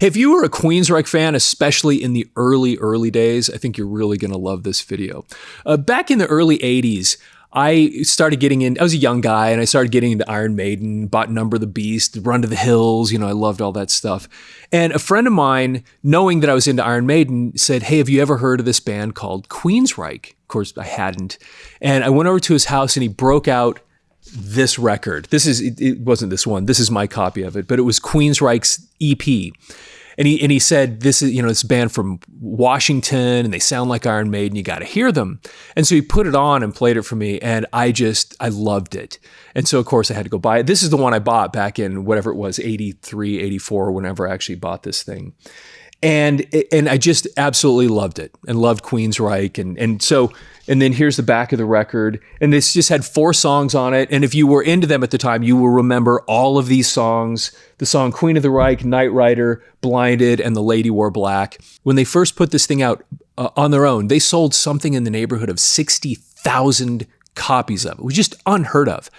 If you were a Queensrÿche fan, especially in the early days, I think you're really going to love this video. Back in the early 80s, I was a young guy and I started getting into Iron Maiden, bought Number of the Beast, Run to the Hills, I loved all that stuff. And a friend of mine, knowing that I was into Iron Maiden, said, "Hey, have you ever heard of this band called Queensrÿche?" Of course, I hadn't. And I went over to his house and he broke out this record. It wasn't this one, this is my copy of it, but it was Queensrÿche's EP. And he said, this is, this band from Washington and they sound like Iron Maiden, you got to hear them. And so he put it on and played it for me. And I loved it. And so of course I had to go buy it. This is the one I bought back in whatever it was, 83, 84, whenever I actually bought this thing. And I just absolutely loved it and loved Queensrÿche. And then here's the back of the record. And this just had 4 songs on it. And if you were into them at the time, you will remember all of these songs. The song Queen of the Reich, Knight Rider, Blinded, and The Lady Wore Black. When they first put this thing out on their own, they sold something in the neighborhood of 60,000 copies of it. It was just unheard of.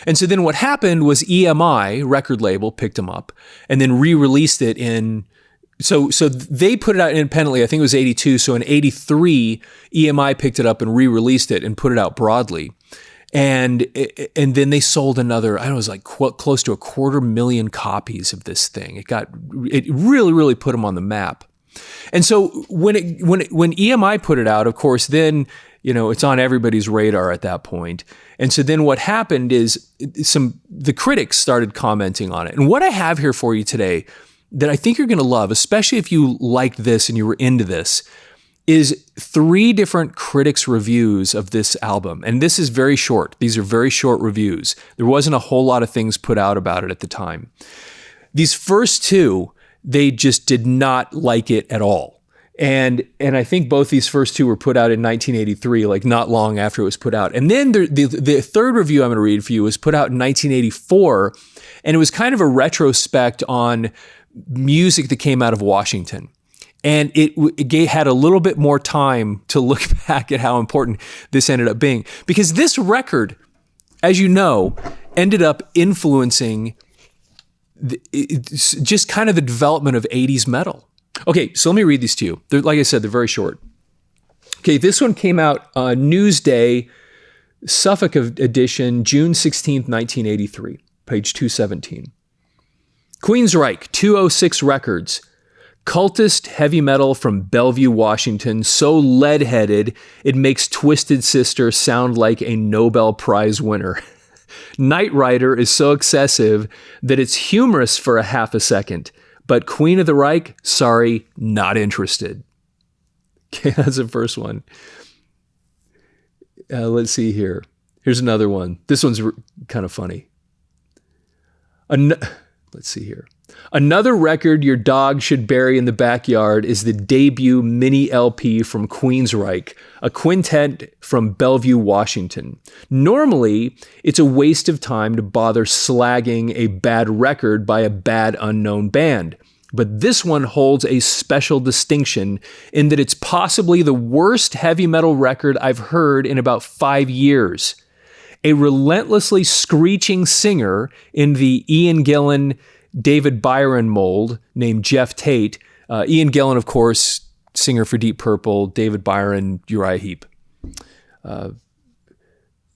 And so then what happened was EMI, record label, picked them up and then re-released it in... So they put it out independently. I think it was 82. So in 83, EMI picked it up and re-released it and put it out broadly. And then they sold another, it was like close to 250,000 copies of this thing. It really, really put them on the map. And so when EMI put it out, of course, then, it's on everybody's radar at that point. And so then what happened is the critics started commenting on it. And what I have here for you today that I think you're going to love, especially if you liked this and you were into this, is 3 different critics' reviews of this album. And this is very short. These are very short reviews. There wasn't a whole lot of things put out about it at the time. These first 2, they just did not like it at all. And I think both these first 2 were put out in 1983, like not long after it was put out. And then the third review I'm going to read for you was put out in 1984, and it was kind of a retrospect on music that came out of Washington. And it had a little bit more time to look back at how important this ended up being. Because this record, as you know, ended up influencing just kind of the development of 80s metal. Okay, so let me read these to you. Like I said, they're very short. Okay, this one came out Newsday, Suffolk edition, June 16th, 1983, page 217. Queensrÿche, 206 Records. Cultist heavy metal from Bellevue, Washington, so lead-headed it makes Twisted Sister sound like a Nobel Prize winner. Knight Rider is so excessive that it's humorous for a half a second, but Queen of the Reich, sorry, not interested. Okay, that's the first one. Let's see here. Here's another one. This one's kind of funny. Let's see here. Another record your dog should bury in the backyard is the debut mini LP from Queensrÿche, a quintet from Bellevue, Washington. Normally, it's a waste of time to bother slagging a bad record by a bad unknown band. But this one holds a special distinction in that it's possibly the worst heavy metal record I've heard in about 5 years. A relentlessly screeching singer in the Ian Gillan, David Byron mold named Jeff Tate. Ian Gillan, of course, singer for Deep Purple, David Byron, Uriah Heep.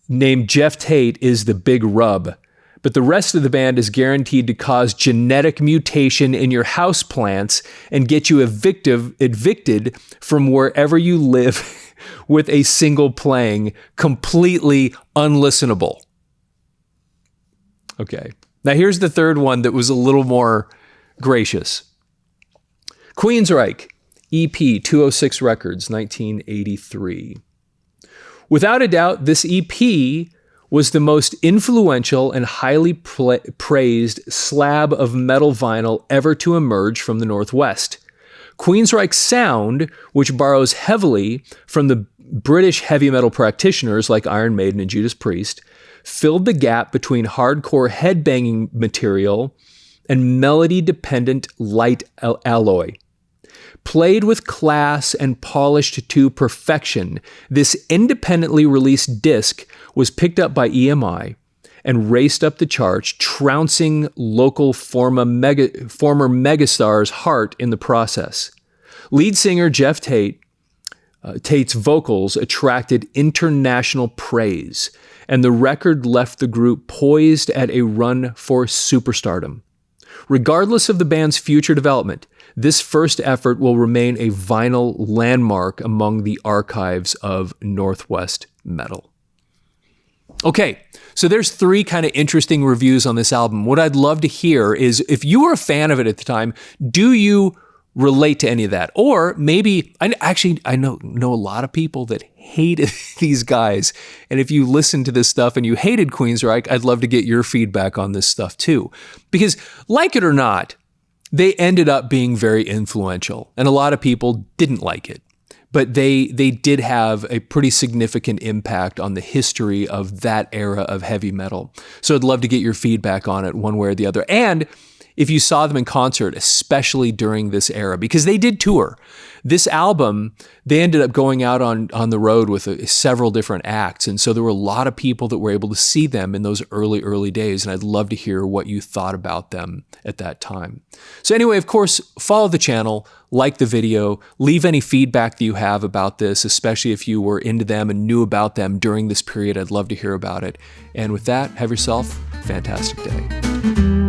Named Jeff Tate is the big rub, but the rest of the band is guaranteed to cause genetic mutation in your houseplants and get you evicted from wherever you live with a single playing, completely unlistenable. Okay. Now here's the third one that was a little more gracious. Queensrÿche, EP, 206 Records, 1983. Without a doubt, this EP was the most influential and highly praised slab of metal vinyl ever to emerge from the Northwest. Queensrÿche's sound, which borrows heavily from the British heavy metal practitioners like Iron Maiden and Judas Priest, filled the gap between hardcore headbanging material and melody-dependent light alloy. Played with class and polished to perfection, this independently released disc was picked up by EMI and raced up the charts, trouncing local former megastars Heart in the process. Lead singer Jeff Tate's vocals attracted international praise, and the record left the group poised at a run for superstardom. Regardless of the band's future development, this first effort will remain a vinyl landmark among the archives of Northwest metal. Okay, so there's 3 kind of interesting reviews on this album. What I'd love to hear is, if you were a fan of it at the time, do you relate to any of that? Or maybe, I know a lot of people that hated these guys. And if you listen to this stuff and you hated Queensrÿche, I'd love to get your feedback on this stuff too. Because, like it or not, they ended up being very influential. And a lot of people didn't like it. But they did have a pretty significant impact on the history of that era of heavy metal. So I'd love to get your feedback on it one way or the other. And if you saw them in concert, especially during this era, because they did tour. This album, they ended up going out on the road with several different acts. And so there were a lot of people that were able to see them in those early days. And I'd love to hear what you thought about them at that time. So anyway, of course, follow the channel, like the video, leave any feedback that you have about this, especially if you were into them and knew about them during this period. I'd love to hear about it. And with that, have yourself a fantastic day.